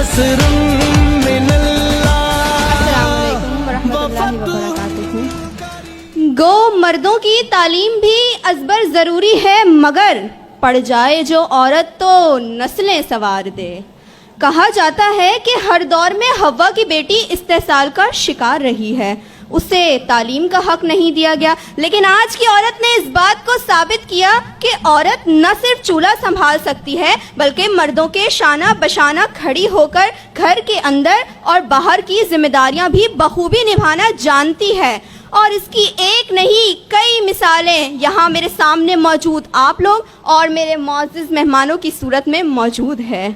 نصر من السلام علیکم ورحمۃ اللہ وبرکاتہ۔ گو مردوں کی تعلیم بھی ازبر ضروری ہے، مگر پڑ جائے جو عورت تو نسلیں سنوار دے۔ کہا جاتا ہے کہ ہر دور میں حوا کی بیٹی استحصال کا شکار رہی ہے، اسے تعلیم کا حق نہیں دیا گیا، لیکن آج کی عورت نے اس بات کو ثابت کیا کہ عورت نہ صرف چولہا سنبھال سکتی ہے بلکہ مردوں کے شانہ بشانہ کھڑی ہو کر گھر کے اندر اور باہر کی ذمہ داریاں بھی بخوبی نبھانا جانتی ہے۔ اور اس کی ایک نہیں کئی مثالیں یہاں میرے سامنے موجود آپ لوگ اور میرے معزز مہمانوں کی صورت میں موجود ہے۔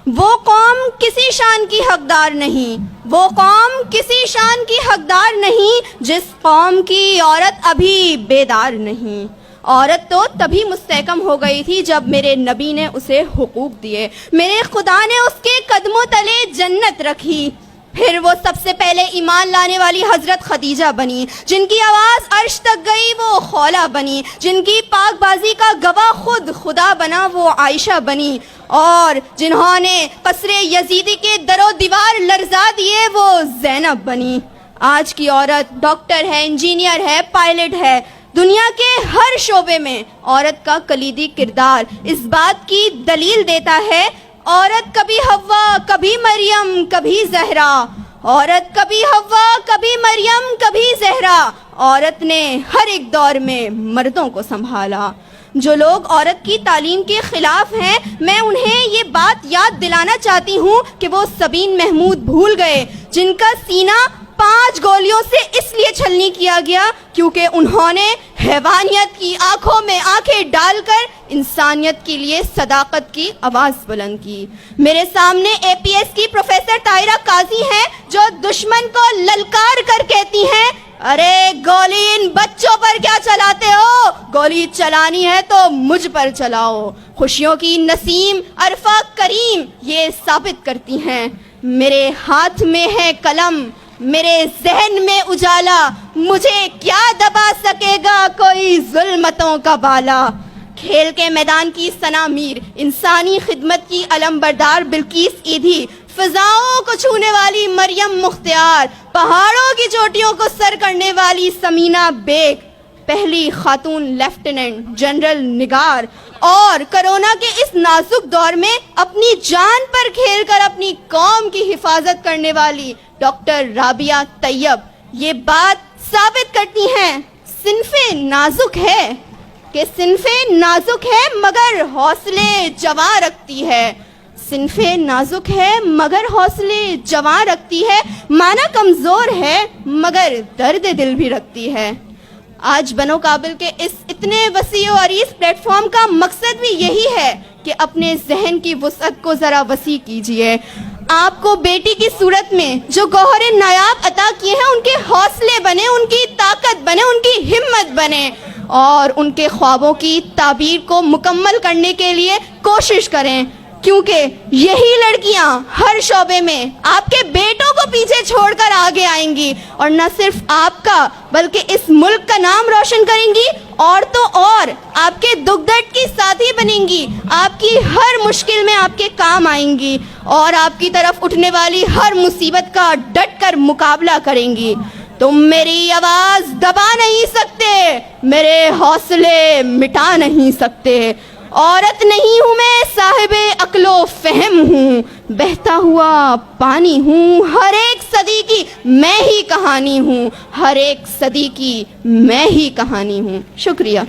وہ قوم کسی شان کی حقدار نہیں، وہ قوم کسی شان کی حقدار نہیں جس قوم کی عورت ابھی بیدار نہیں۔ عورت تو تبھی مستحکم ہو گئی تھی جب میرے نبی نے اسے حقوق دیے، میرے خدا نے اس کے قدموں تلے جنت رکھی۔ پھر وہ سب سے پہلے ایمان لانے والی حضرت خدیجہ بنی، جن کی آواز عرش تک گئی وہ خولا بنی، جن کی پاک بازی کا گواہ خود خدا بنا وہ عائشہ بنی، اور جنہوں نے قصر یزیدی کے در و دیوار لرزا دیے وہ زینب بنی۔ آج کی عورت ڈاکٹر ہے، انجینئر ہے، پائلٹ ہے، دنیا کے ہر شعبے میں عورت کا کلیدی کردار اس بات کی دلیل دیتا ہے عورت کبھی حوا کبھی مریم کبھی زہرا، عورت کبھی حوا کبھی مریم کبھی زہرا، عورت نے ہر ایک دور میں مردوں کو سنبھالا۔ جو لوگ عورت کی تعلیم کے خلاف ہیں میں انہیں یہ بات یاد دلانا چاہتی ہوں کہ وہ سبین محمود بھول گئے جن کا سینہ 5 گولیوں سے اس لیے چھلنی کیا گیا کیونکہ انہوں نے حیوانیت کی آنکھوں میں آنکھیں ڈال کر انسانیت کے لیے صداقت کی آواز بلند کی۔ میرے سامنے اے پی ایس کی پروفیسر طاہرہ قاضی ہیں جو دشمن کو للکار کر کہتی ہیں، ارے گولی ان بچوں پر کیا چلاتے ہو، گولی چلانی ہے تو مجھ پر چلاؤ۔ خوشیوں کی نسیم عرفہ کریم یہ ثابت کرتی ہیں، میرے ہاتھ میں ہے قلم، میرے ذہن میں اجالا، مجھے کیا دبا سکے گا کوئی ظلمتوں کا بالا۔ کھیل کے میدان کی ثنا میر، انسانی خدمت کی علم بردار بلقیس ایدھی، فضاؤں کو چھونے والی مریم مختار، پہاڑوں کی چوٹیوں کو سر کرنے والی سمینہ بیگ، پہلی خاتون لیفٹیننٹ جنرل نگار، اور کرونا کے اس نازک دور میں اپنی جان پر کھیل کر اپنی قوم کی حفاظت کرنے والی ڈاکٹر رابعہ طیب یہ بات ثابت کرتی ہیں صنف نازک ہے کہ صنف نازک ہے مگر حوصلے جواں رکھتی ہے، صنف نازک ہے مگر حوصلے جواں رکھتی ہے، معنی کمزور ہے مگر درد دل بھی رکھتی ہے۔ آج بنو قابل کے اس اتنے وسیع و عریض پلیٹ فارم کا مقصد بھی یہی ہے کہ اپنے ذہن کی وسعت کو ذرا وسیع کیجیے۔ آپ کو بیٹی کی صورت میں جو گوہر نایاب عطا کیے ہیں ان کے حوصلے بنے، ان کی طاقت بنے، ان کی ہمت بنے، اور ان کے خوابوں کی تعبیر کو مکمل کرنے کے لیے کوشش کریں، کیونکہ یہی لڑکیاں ہر شعبے میں آپ کے بیٹوں کو پیچھے چھوڑ کر آگے آئیں گی اور نہ صرف آپ کا بلکہ اس ملک کا نام روشن کریں گی، اور تو اور آپ کے دکھ درد کی ساتھی بنیں گی، آپ کی ہر مشکل میں آپ کے کام آئیں گی اور آپ کی طرف اٹھنے والی ہر مصیبت کا ڈٹ کر مقابلہ کریں گی۔ تم میری آواز دبا نہیں سکتے، میرے حوصلے مٹا نہیں سکتے۔ عورت نہیں ہوں میں، صاحب عقل و فہم ہوں، بہتا ہوا پانی ہوں، ہر ایک صدی کی میں ہی کہانی ہوں، ہر ایک صدی کی میں ہی کہانی ہوں۔ شکریہ۔